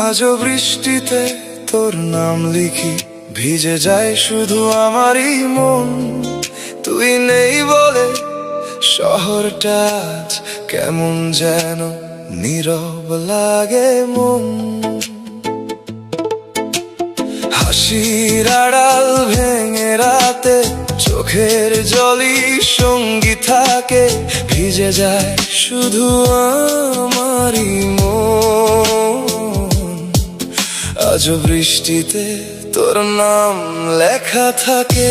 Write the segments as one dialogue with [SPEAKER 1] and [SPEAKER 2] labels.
[SPEAKER 1] আজও বৃষ্টিতে তোর নাম লিখি, ভিজে যায় শুধু আমারই মন। তুই নেই বলে শহরটা আজ কেমন যেন নীরব লাগে মন। হাসির আড়াল ভেঙে রাতে চোখের জলই সঙ্গী থাকে, ভিজে যায় শুধু আমারই মন। আজও বৃষ্টিতে তোর নাম লেখা থাকে,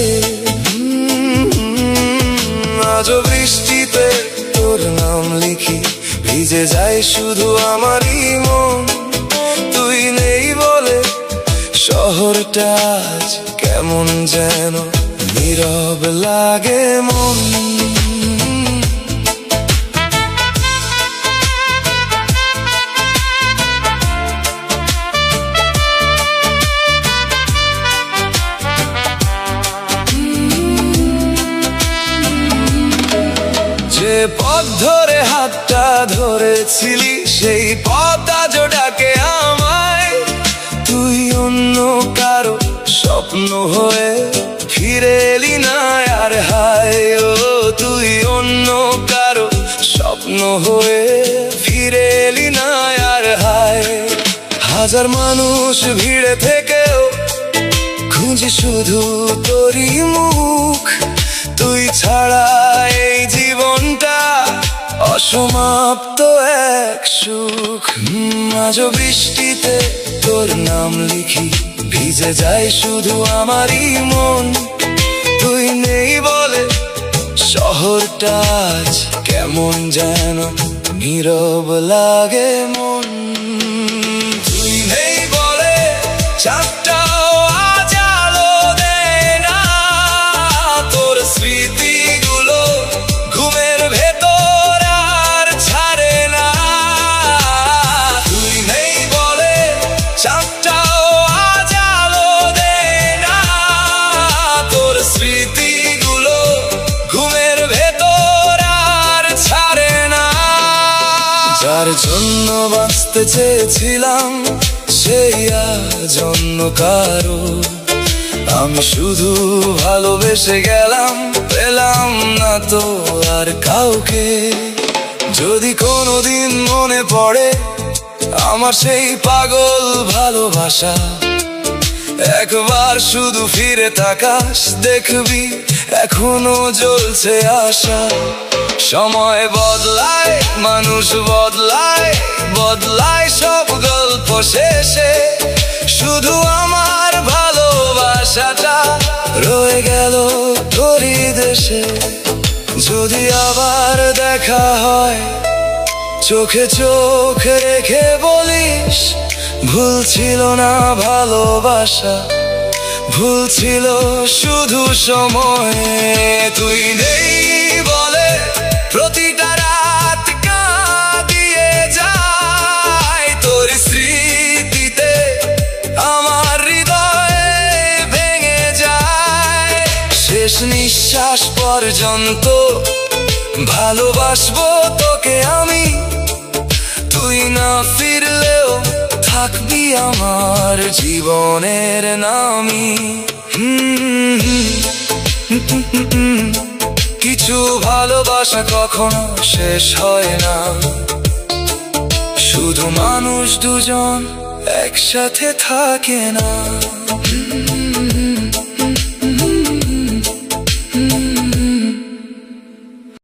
[SPEAKER 1] আজও বৃষ্টিতে তোর নাম লিখি, ভিজে যায় শুধু আমারই মন। তুই নেই বলে শহরটা আজ কেমন যেন নীরব লাগে মন। যে পথ ধরে হাতটা ধরেছিলি, সেই পথ আজ ডাকে আমায়। তুই অন্য কারো স্বপ্ন হয়ে ফিরে এলি না আর হায়। ও তুই অন্য কারো স্বপ্ন হয়ে ফিরে এলি না আর হায়। হাজার মানুষ ভিড়ে থেকেও খুঁজি শুধু তোরই মুখ। তুই ছাড়া এই জীবনটা অসমাপ্ত এক সুখ। আজও বৃষ্টিতে তোর নাম লিখি, ভিজে যায় শুধু আমারই মন। তুই নেই বলে শহরটা আজ কেমন যেন নীরব লাগে মন। তুই নেই বলে চাঁদটাও আজ আলো দেয় না, তোর স্মৃতিগুলো ঘুমের ভেতর আর ছাড়ে না। তুই নেই বলে চাঁদটাও আজ আলো দেয় না, তোর স্মৃতিগুলো ঘুমের ভেতর আর ছাড়ে না। যার জন্য বাঁচতে চেয়েছিলাম সেই আজ অন্য কারো। আমি শুধু ভালোবেসে গেলাম, পেলাম না তো আর কাউকে। যদি কোনোদিন মনে পড়ে আমার সেই পাগল ভালোবাসা, একবার শুধু ফিরে তাকাস, দেখবি এখনো জ্বলছে আশা। সময় বদলায়, মানুষ বদলায়, বদলায় সব গল্প শেষে শুধু আমার ভালোবাসাটা রয়ে গেল তোরই দেশে। যদি আবার দেখা হয়, চোখে চোখ রেখে বলিস ভুল ছিল না ভালোবাসা, ভুল ছিল শুধু সময়। তুই নেই বলে প্রতিটা রাত কাঁদিয়ে যায়, তোর স্মৃতিতে আমার হৃদয় ভেঙে যায়। শেষ নিঃশ্বাস পর্যন্ত ভালোবাসবো তোকে আমি, তুই না ফিরলেও থাকবি আমার জীবনের নামই। কিছু ভালোবাসা কখনো শেষ হয় না, শুধু মানুষ দুজন একসাথে থাকে না।